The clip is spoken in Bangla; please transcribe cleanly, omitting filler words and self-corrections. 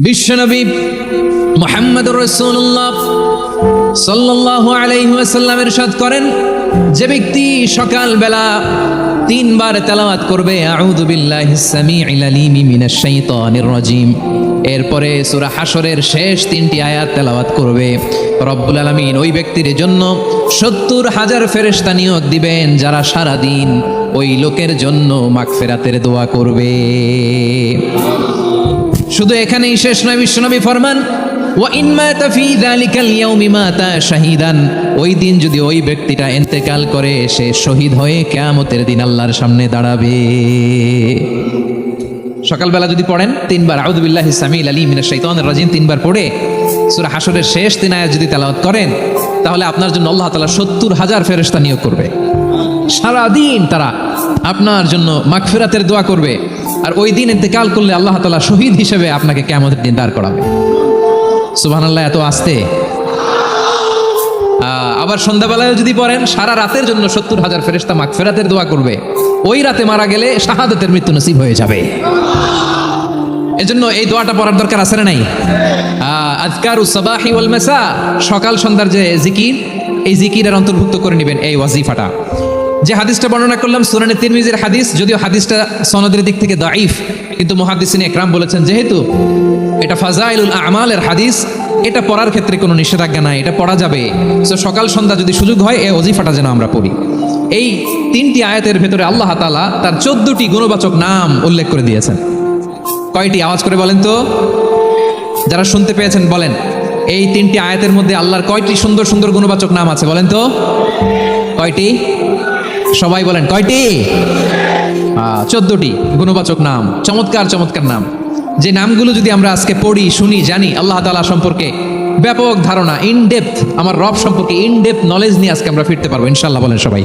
বিশ্বনবী মুহাম্মদুর রাসূলুল্লাহ সাল্লাল্লাহু আলাইহি ওয়াসাল্লাম ইরশাদ করেন, যে ব্যক্তি সকালবেলা তিনবার তেলাওয়াত করবে আউযু বিল্লাহিস সামিউল আলিম মিনাশ শাইতানির রাজিম, এরপরে সূরা হাশরের শেষ তিনটি আয়াত তেলাওয়াত করবে, রব্বুল আলামিন ওই ব্যক্তির জন্য ৭০,০০০ ফেরেশতা নিয়োগ দিবেন যারা সারা দিন ওই লোকের জন্য মাগফিরাতের দোয়া করবে। শুধু এখানেই শেষ নয়, বিশ্বনবী ফরমান ওয়া ইন মাতা ফি যালিকাল ইয়াউমি মাতা শাহীদান, ওই দিন যদি ওই ব্যক্তিটা ইন্তেকাল করে সে শহীদ হয়ে কিয়ামতের দিন আল্লাহর সামনে দাঁড়াবে। সকালবেলা যদি পড়েন তিনবার আউযু বিল্লাহিস সামিউল আলিম মিনাশ শাইতানির রাজিম তিনবার পড়ে সূরা হাশরের শেষ তিন আয়াত যদি তেলাওয়াত করেন, তাহলে আপনার জন্য আল্লাহ তাআলা ৭০,০০০ ফেরেশতা নিয়োগ করবে, সারা দিন তারা আপনার জন্য মাগফিরাতের দোয়া করবে। আর ওই দিন ইন্তেকাল করলে আল্লাহ তাআলা শহীদ হিসেবে আপনাকে কিয়ামতের দিন দাঁড় করাবে। সুবহানাল্লাহ, এত আস্তে। আবার সন্ধ্যাবেলায় যদি পড়েন, সারা রাতের জন্য ৭০,০০০ ফেরেশতা মাগফিরাতের দোয়া করবে, ওই রাতে মারা গেলে শাহাদাতের মৃত্যু নসিব হয়ে যাবে। এজন্য এই দোয়াটা পড়ার দরকার আছে না নাই? আযকারুস সাবাহি ওয়াল মাসা, সকাল সন্ধ্যার যে জিকির, এই জিকিরের অন্তর্ভুক্ত করে নেবেন এই ওয়াজিফাটা। যে হাদিসটা বর্ণনা করলাম সুনানে তিরমিজির হাদিস, যদিও হাদিসটা সনদের দিক থেকে দাঈফ, কিন্তু মুহাদ্দিসিন ইকরাম বলেছেন যেহেতু এটা ফাজাইলুল আমালের হাদিস, এটা পড়ার ক্ষেত্রে কোনো নিষেধাজ্ঞা নাই, এটা পড়া যাবে। সো সকাল সন্ধ্যা যদি সুযোগ হয় এই ওয়াজিফাটা যেন আমরা পড়ি। এই তিনটি আয়াতের ভেতরে আল্লাহ তাআলা তার 14টি গুণবাচক নাম উল্লেখ করে দিয়েছেন। কয়টি? আওয়াজ করে বলেন তো, যারা শুনতে পেয়েছেন বলেন, এই তিনটি আয়াতের মধ্যে আল্লাহর কয়টি সুন্দর সুন্দর গুণবাচক নাম আছে বলেন তো? কয়টি? সবাই বলেন কয়টি? 14টি গুণবাচক নাম, চমৎকার চমৎকার নাম। যে নামগুলো যদি আমরা আজকে পড়ি, শুনি, জানি, আল্লাহ তাআলা সম্পর্কে ব্যাপক ধারণা, ইন ডেপথ, আমার রব সম্পর্কে ইন ডেপথ নলেজ নিয়ে আজকে আমরা ফিরতে পারবো ইনশাআল্লাহ। বলেন সবাই।